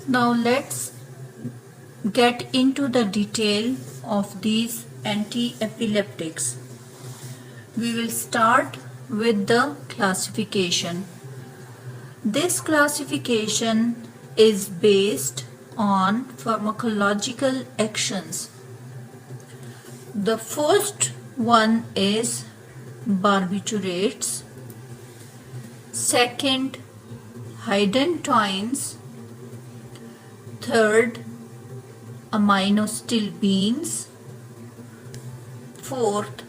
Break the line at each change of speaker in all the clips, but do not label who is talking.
Now let's get into the detail of these anti-epileptics. We will start with the classification. This classification is based on pharmacological actions. The first one is barbiturates, second hydantoins, third aminostilbenes, fourth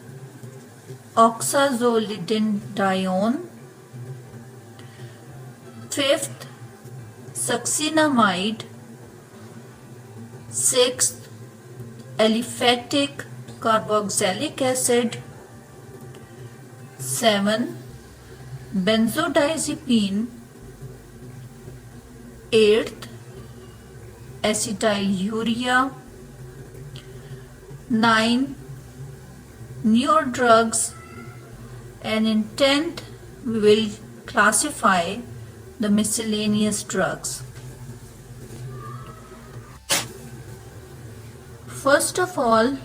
oxazolidinedione, fifth succinamide, sixth aliphatic carboxylic acid, 7 benzodiazepine, 8th acetylurea, 9 neodrugs, and in 10th we will classify the miscellaneous drugs. First of all,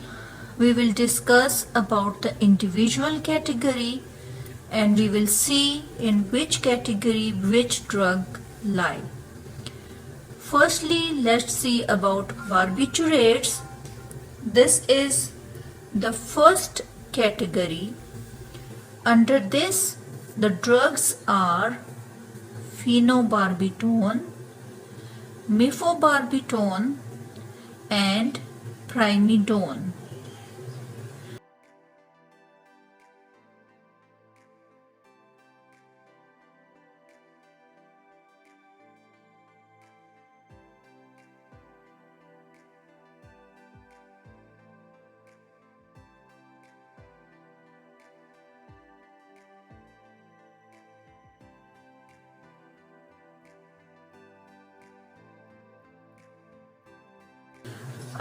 we will discuss about the individual category and we will see in which category which drug lie. Firstly, let's see about barbiturates. This is the first category. Under this, the drugs are phenobarbital, mifebarbital, and primidone.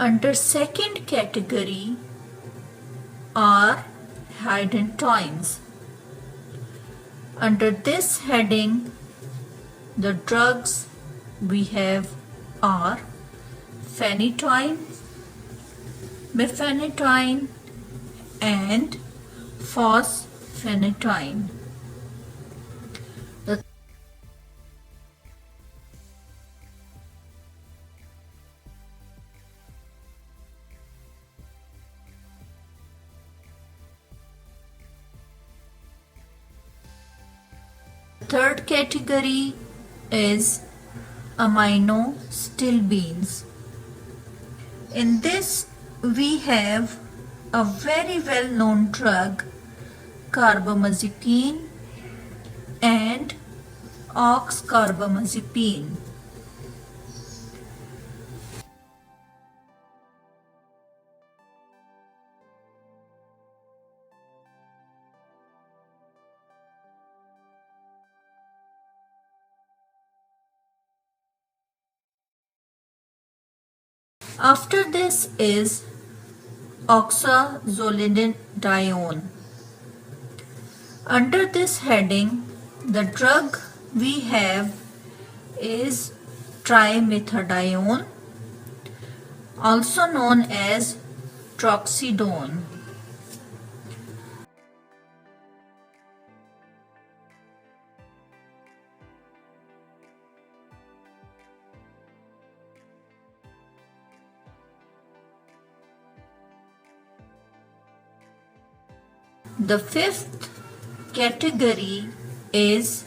Under second category are hydantoins. Under this heading, the drugs we have are phenytoin, mifenytoin, and fosphenytoin. Third category is aminostilbenes. In this we have a very well known drug carbamazepine and oxcarbamazepine. After this is oxazolidinedione. Under this heading, the drug we have is trimethadione, also known as troxidone. The fifth category is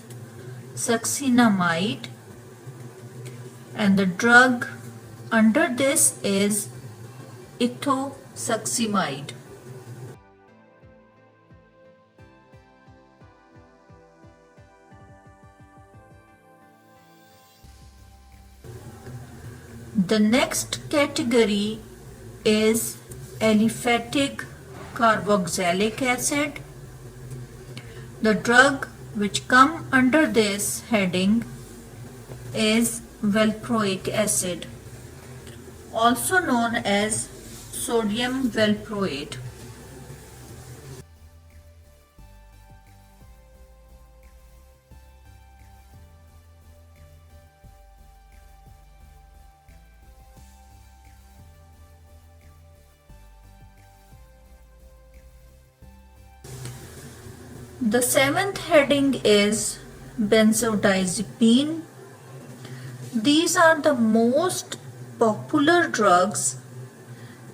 succinamide, and the drug under this is ethosuximide. The next category is aliphatic carboxylic acid. The drug which come under this heading is valproic acid, also known as sodium valproate. The seventh heading is benzodiazepine. These are the most popular drugs,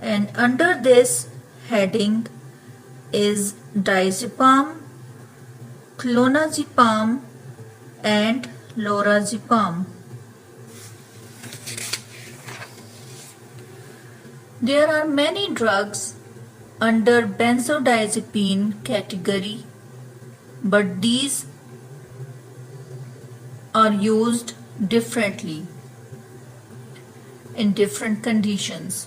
and under this heading is diazepam, clonazepam and lorazepam. There are many drugs under benzodiazepine category, but these are used differently in different conditions.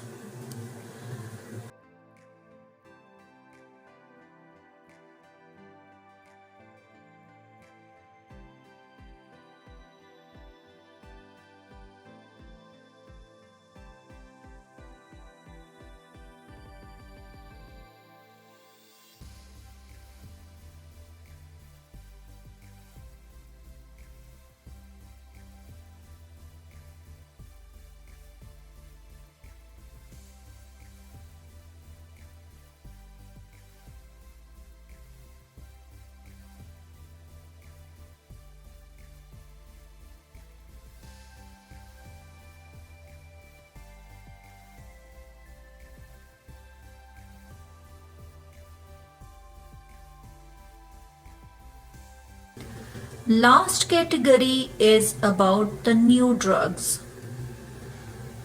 Last category is about the new drugs.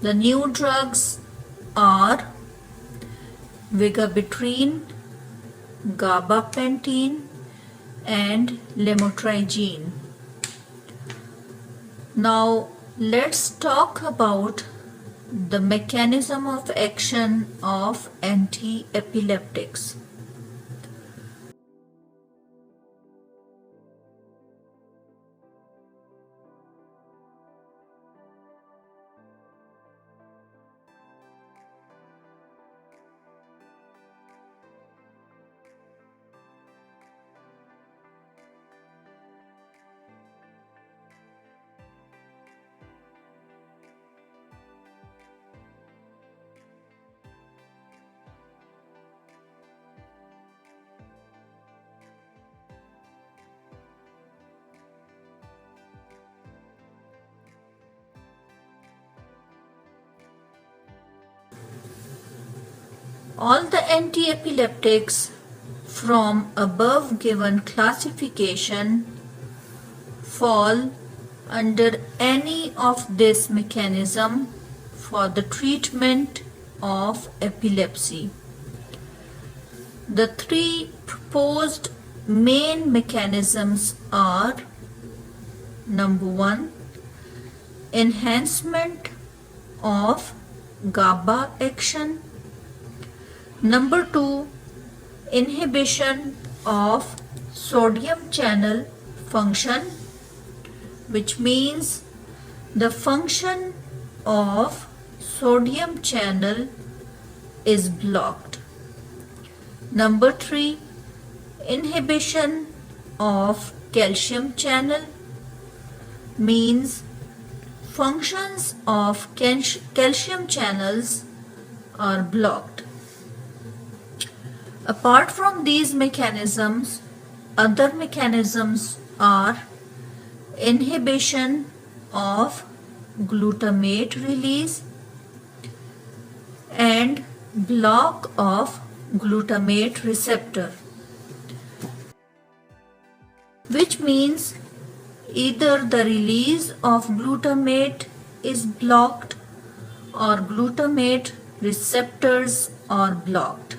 The new drugs are vigabatrin, gabapentin and lamotrigine. Now let's talk about the mechanism of action of anti-epileptics. All the anti-epileptics from above given classification fall under any of this mechanism for the treatment of epilepsy. The three proposed main mechanisms are: number 1, enhancement of GABA action; number 2, inhibition of sodium channel function, which means the function of sodium channel is blocked; number 3, inhibition of calcium channel, means functions of calcium channels are blocked. Apart from these mechanisms, other mechanisms are inhibition of glutamate release and block of glutamate receptor, which means either the release of glutamate is blocked or glutamate receptors are blocked.